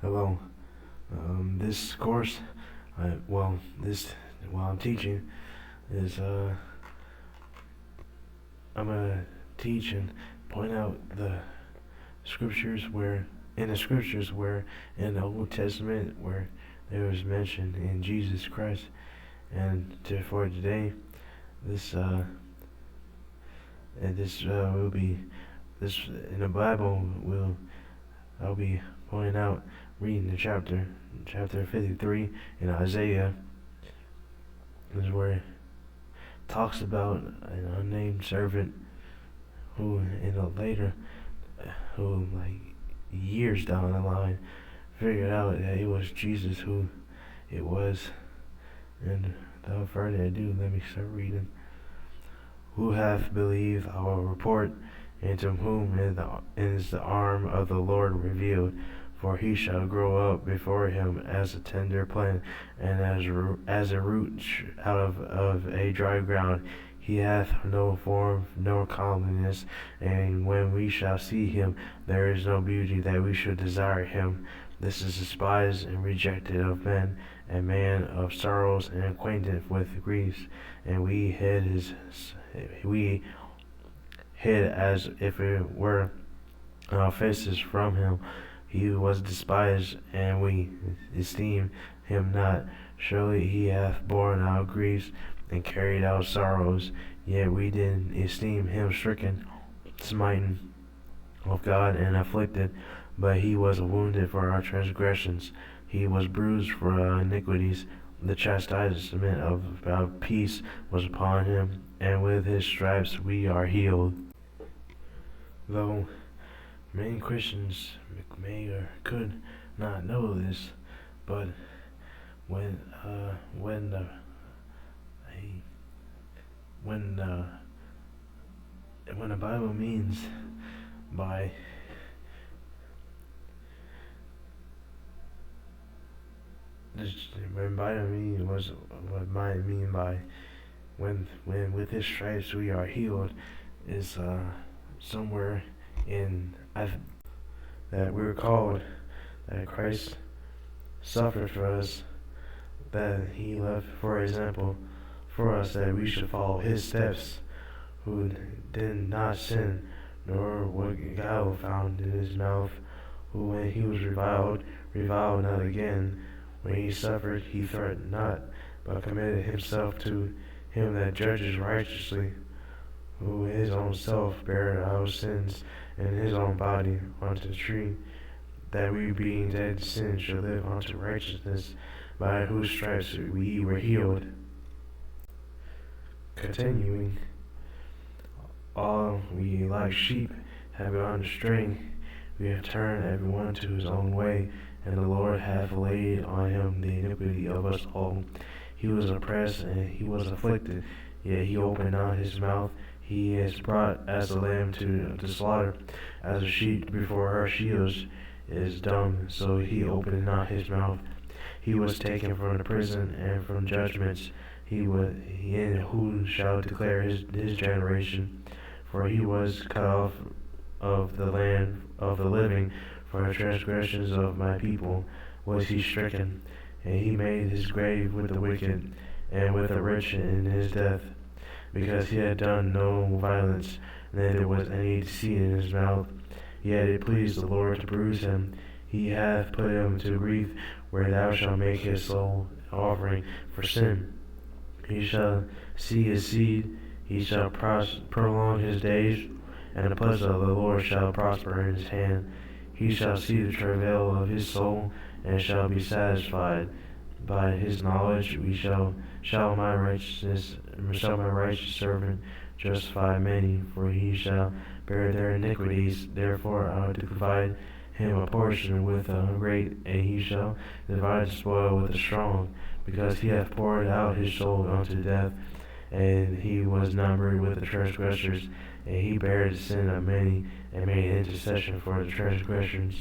Hello. This course, this while I'm teaching is I'm gonna teach and point out the scriptures where in the Old Testament where there was mentioned in Jesus Christ, and for today, this will be this in the Bible will I'll be pointing out reading the chapter 53 in Isaiah. This is where it talks about an unnamed servant who like years down the line figured out that it was Jesus who it was. And without further ado, let me start reading. Who hath believed our report, and to whom is the arm of the Lord revealed? For he shall grow up before him as a tender plant, and as a root out of a dry ground. He hath no form nor comeliness, and when we shall see him, there is no beauty that we should desire him. This is despised and rejected of men, a man of sorrows and acquainted with griefs, and we hid as if it were our faces from him. He was despised, and we esteemed him not. Surely he hath borne our griefs and carried our sorrows, yet we did esteem him stricken, smitten of God, and afflicted. But he was wounded for our transgressions, he was bruised for our iniquities. The chastisement of our peace was upon him, and with his stripes we are healed. Though many Christians may or could not know this, but when the Bible means by when Bible mean was what might mean by when with his stripes we are healed is somewhere in that we're called, that Christ suffered for us, that he left, for example, for us, that we should follow his steps, who did not sin, nor what guile found in his mouth, who when he was reviled not again. When he suffered, he threatened not, but committed himself to him that judges righteously, who his own self bare our sins in his own body onto the tree, that we being dead to sin should live unto righteousness, by whose stripes we were healed. Continuing, all we like sheep have gone astray, we have turned everyone to his own way, and the Lord hath laid on him the iniquity of us all. He was oppressed and he was afflicted, yet he opened not his mouth. He is brought as a lamb to the slaughter, as a sheep before her shears is dumb, so he opened not his mouth. He was taken from the prison and from judgments. Who shall declare his generation? For he was cut off of the land of the living. For the transgressions of my people was he stricken, and he made his grave with the wicked, and with the rich in his death, because he had done no violence, neither was any deceit in his mouth. Yet it pleased the Lord to bruise him. He hath put him to grief, where thou shalt make his soul an offering for sin. He shall see his seed, he shall prolong his days, and the pleasure of the Lord shall prosper in his hand. He shall see the travail of his soul, and shall be satisfied. By his knowledge shall my righteous servant justify many, for he shall bear their iniquities. Therefore I will divide him a portion with the great, and he shall divide the spoil with the strong, because he hath poured out his soul unto death, and he was numbered with the transgressors, and he bare the sin of many, and made intercession for the transgressions.